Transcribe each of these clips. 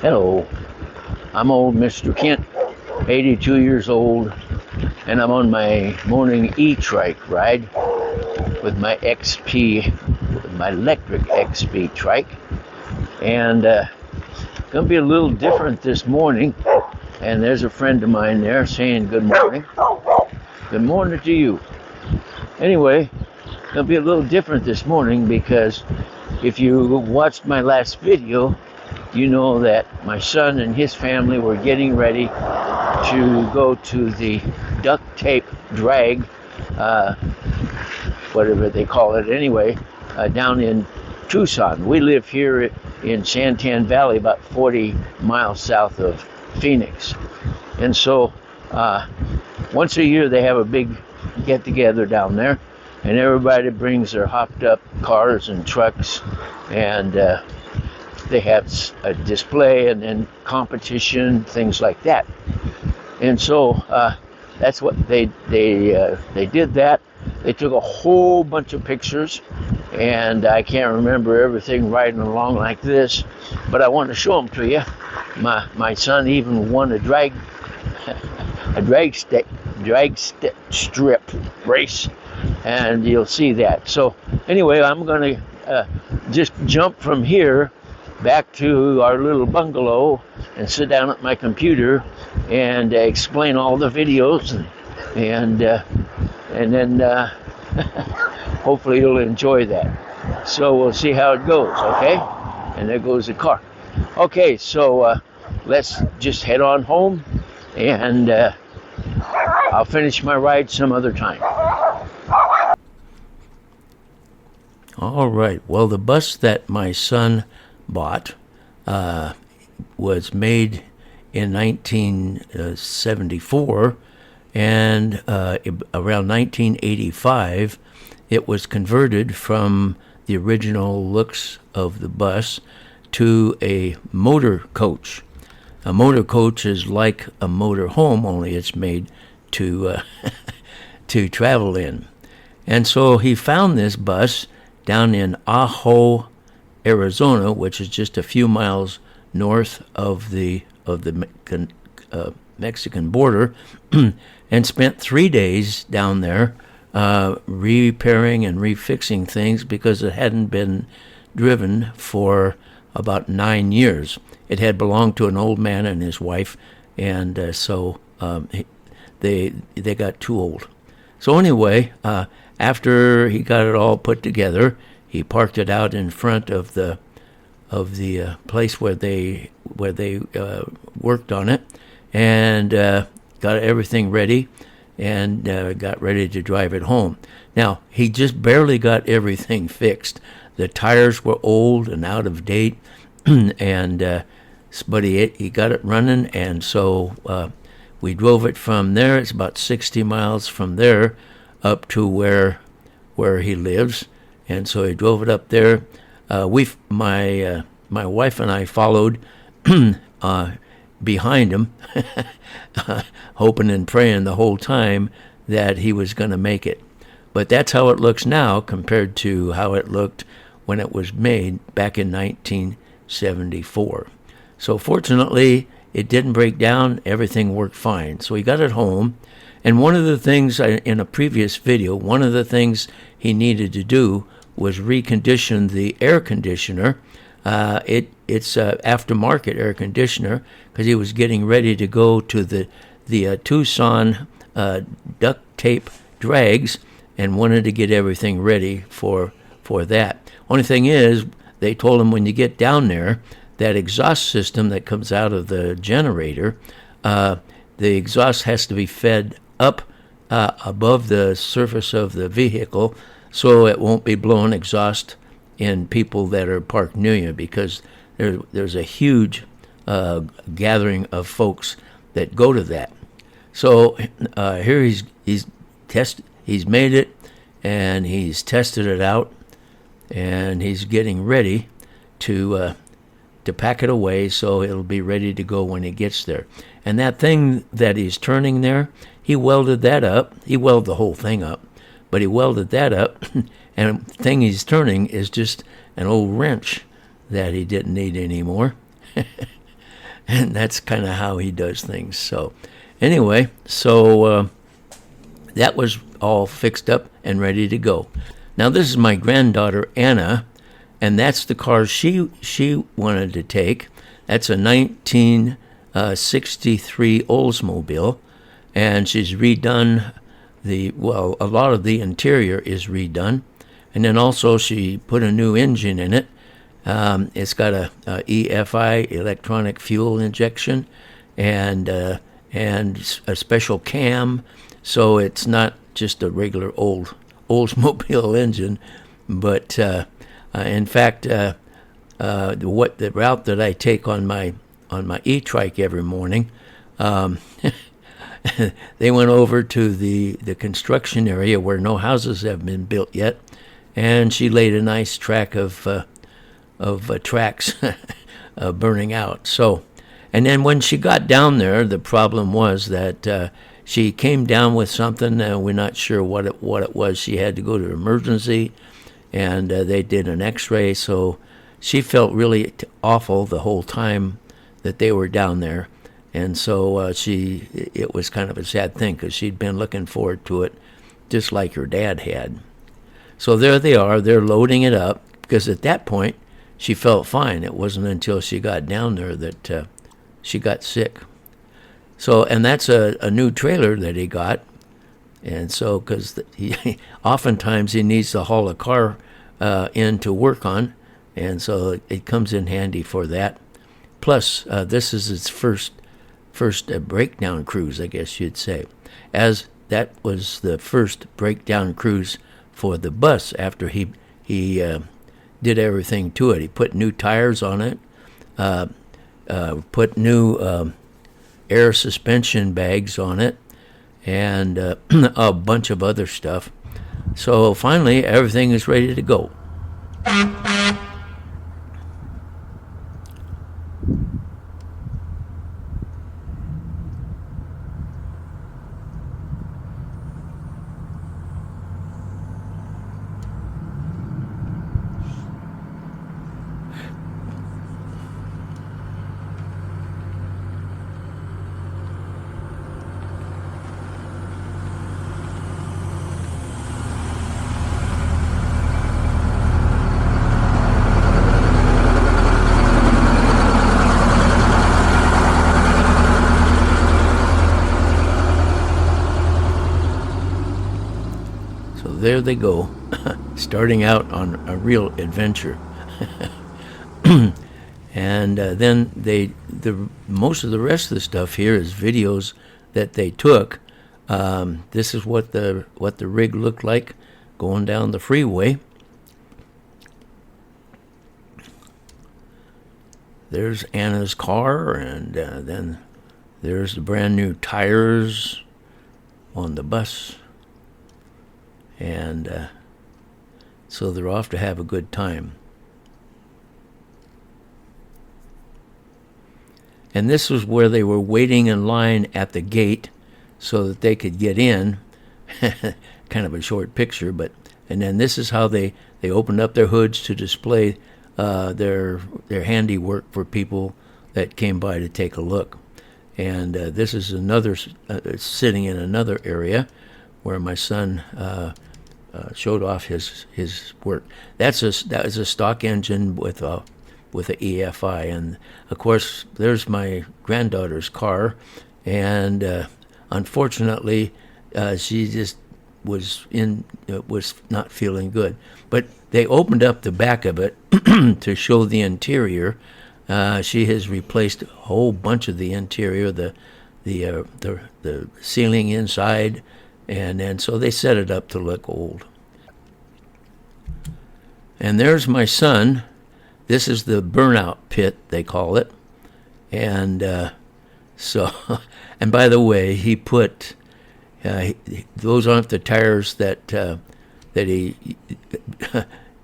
Hello, I'm old Mr. Kent, 82 years old, and I'm on my morning e-trike ride with my XP, with my electric XP trike. And gonna be a little different this morning. And there's a friend of mine there saying good morning. Good morning to you. Anyway, gonna be a little different this morning because if you watched my last video, you know that my son and his family were getting ready to go to the duct tape drag, whatever they call it anyway, down in Tucson. We live here in Santan Valley, about 40 miles south of Phoenix. And so once a year they have a big get-together down there, and everybody brings their hopped-up cars and trucks, and they have a display and then competition, things like that. And so that's what they did that. They took a whole bunch of pictures, and I can't remember everything riding along like this, but I want to show them to you. My son even won a drag strip race, and you'll see that. So anyway, I'm going to just jump from here back to our little bungalow and sit down at my computer and explain all the videos, and then hopefully you'll enjoy that. So we'll see how it goes, okay? And there goes the car. Okay, so let's just head on home, and I'll finish my ride some other time. All right. Well, the bus that my son bought was made in 1974, and around 1985 it was converted from the original looks of the bus to a motor coach. A motor coach is like a motor home, only it's made to to travel in. And so he found this bus down in Ajo, Arizona, which is just a few miles north of the Mexican border, and spent 3 days down there repairing and refixing things because it hadn't been driven for about 9 years. It had belonged to an old man and his wife, and so they got too old. So anyway, after he got it all put together, he parked it out in front of the place where they worked on it, and got everything ready, and got ready to drive it home. Now, he just barely got everything fixed. The tires were old and out of date, and but he got it running, and so we drove it from there. It's about 60 miles from there up to where he lives, and so he drove it up there. My wife and I followed behind him, hoping and praying the whole time that he was going to make it. But that's how it looks now compared to how it looked when it was made back in 1974. So fortunately, it didn't break down. Everything worked fine. So he got it home. And one of the things in a previous video, one of the things he needed to do was recondition the air conditioner. It's an aftermarket air conditioner because he was getting ready to go to the Tucson duct tape drags and wanted to get everything ready for that. Only thing is, they told him when you get down there, that exhaust system that comes out of the generator, the exhaust has to be fed up above the surface of the vehicle so it won't be blowing exhaust in people that are parked near you, because there's a huge gathering of folks that go to that. So here he's made it, and he's tested it out, and he's getting ready to pack it away so it'll be ready to go when he gets there. And that thing that he's turning there, he welded that up. He welded the whole thing up, but he welded that up, and the thing he's turning is just an old wrench that he didn't need anymore. and that's kind of how he does things. So anyway, so that was all fixed up and ready to go. Now this is my granddaughter Anna, and that's the car she wanted to take. That's a 1963 Oldsmobile, and she's redone a lot of the interior is redone, and then also she put a new engine in it. It's got a EFI, electronic fuel injection, and a special cam, so it's not just a regular Oldsmobile engine, but in fact, the route that I take on my e-trike every morning, they went over to the construction area where no houses have been built yet, and she laid a nice track of tracks burning out. So, and then when she got down there, the problem was that she came down with something. We're not sure what it was. She had to go to emergency, and they did an X-ray. So she felt really awful the whole time that they were down there, and so it was kind of a sad thing because she'd been looking forward to it, just like her dad had. So there they are. They're loading it up because at that point she felt fine. It wasn't until she got down there that she got sick. So, and that's a new trailer that he got. And so, because oftentimes he needs to haul a car in to work on, and so it comes in handy for that. Plus, this is its first breakdown cruise, I guess you'd say, as that was the first breakdown cruise for the bus after he did everything to it. He put new tires on it, put new air suspension bags on it, and a bunch of other stuff. So finally, everything is ready to go. There they go, starting out on a real adventure. And then most of the rest of the stuff here is videos that they took. This is what the rig looked like going down the freeway. There's Anna's car, and then there's the brand new tires on the bus. And so they're off to have a good time. And this was where they were waiting in line at the gate so that they could get in. Kind of a short picture, and then this is how they opened up their hoods to display their handiwork for people that came by to take a look. And this is another sitting in another area where my son showed off his work. That was a stock engine with a EFI, and of course there's my granddaughter's car, and unfortunately she just was not feeling good. But they opened up the back of it to show the interior. She has replaced a whole bunch of the interior, the ceiling inside. And then so they set it up to look old. And there's my son. This is the burnout pit, they call it. And and by the way, he put those aren't the tires that he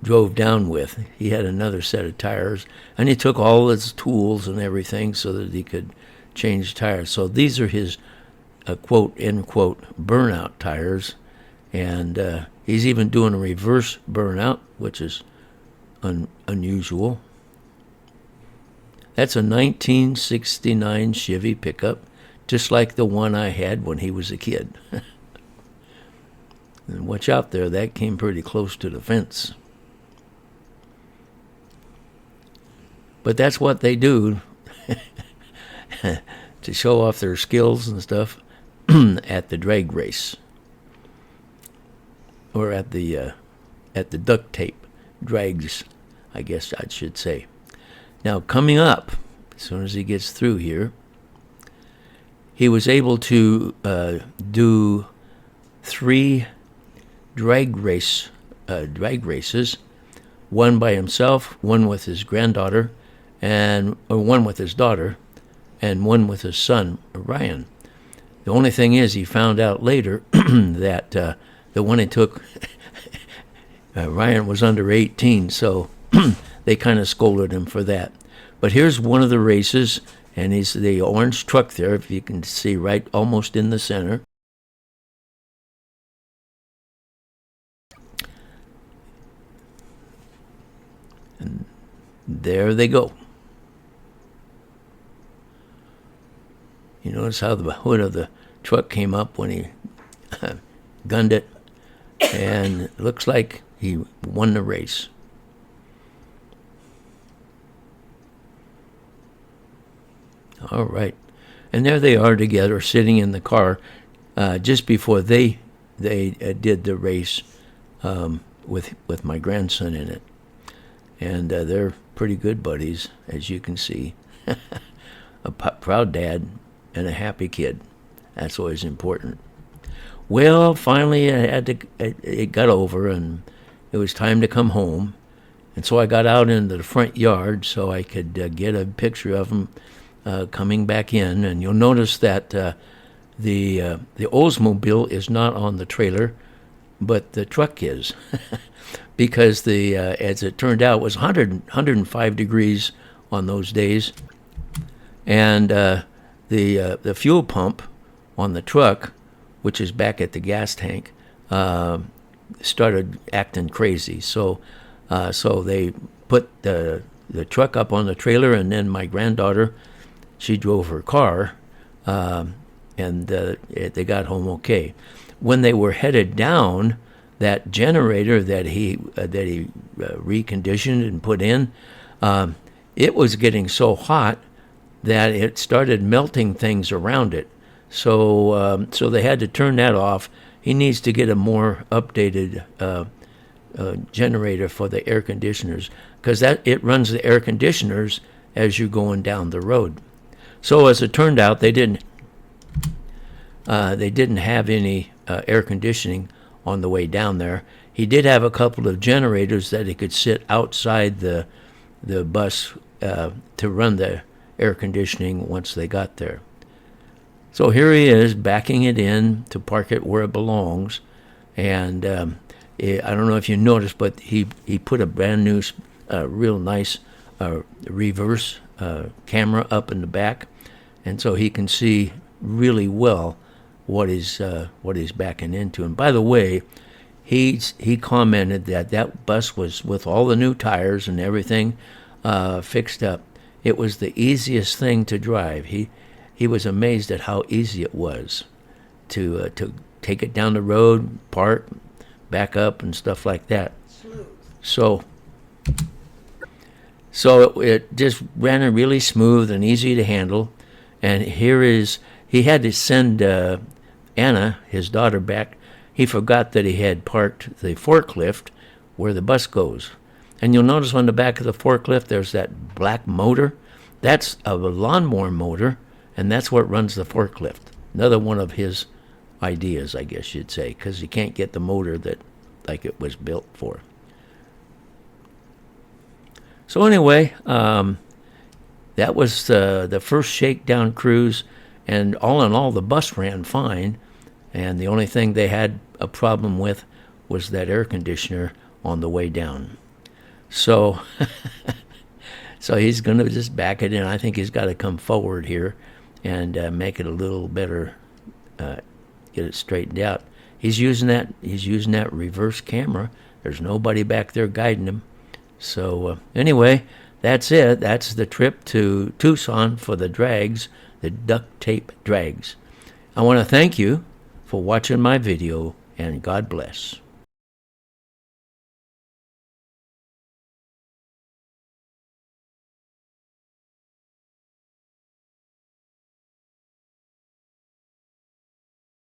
drove down with. He had another set of tires, and he took all his tools and everything so that he could change tires. So these are his quote, end quote, burnout tires, and he's even doing a reverse burnout, which is unusual. That's a 1969 Chevy pickup, just like the one I had when he was a kid. And watch out there, that came pretty close to the fence. But that's what they do to show off their skills and stuff at the drag race, or at the duct tape drags, I guess I should say. Now, coming up, as soon as he gets through here, he was able to do 3 drag races, one by himself, one with his granddaughter, or one with his daughter, and one with his son, Ryan. The only thing is, he found out later that the one he took, Ryan was under 18, so they kind of scolded him for that. But here's one of the races, and he's the orange truck there, if you can see, right almost in the center. And there they go. You notice how the hood of the truck came up when he gunned it, and it looks like he won the race. All right, and there they are together, sitting in the car, just before they did the race with my grandson in it, and they're pretty good buddies, as you can see. A proud dad and a happy kid. That's always important. Well, finally it got over, and it was time to come home. And so I got out into the front yard so I could get a picture of him coming back in. And you'll notice that the Oldsmobile is not on the trailer, but the truck is. Because as it turned out, it was 105 degrees on those days. And the fuel pump on the truck, which is back at the gas tank, started acting crazy. So they put the truck up on the trailer, and then my granddaughter, she drove her car, and they got home okay. When they were headed down, that generator that he reconditioned and put in, it was getting so hot that it started melting things around it. So they had to turn that off. He needs to get a more updated generator for the air conditioners, because it runs the air conditioners as you're going down the road. So as it turned out, they didn't have any air conditioning on the way down there. He did have a couple of generators that he could sit outside the bus to run the air conditioning once they got there. So here he is, backing it in to park it where it belongs. And I don't know if you noticed, but he put a brand new, real nice reverse camera up in the back, and so he can see really well what he's backing into. And by the way, he commented that bus was, with all the new tires and everything fixed up, it was the easiest thing to drive. He was amazed at how easy it was to take it down the road, park, back up, and stuff like that. Smooth. So it just ran really smooth and easy to handle. And he had to send Anna, his daughter, back. He forgot that he had parked the forklift where the bus goes. And you'll notice on the back of the forklift there's that black motor. That's a lawnmower motor, and that's what runs the forklift. Another one of his ideas, I guess you'd say, because you can't get the motor that like it was built for. So anyway, that was the first shakedown cruise, and all in all, the bus ran fine, and the only thing they had a problem with was that air conditioner on the way down. So so he's going to just back it in. I think he's got to come forward here and make it a little better, get it straightened out. He's using that reverse camera. There's nobody back there guiding him. So anyway, that's it. That's the trip to Tucson for the drags, the duct tape drags. I want to thank you for watching my video, and God bless.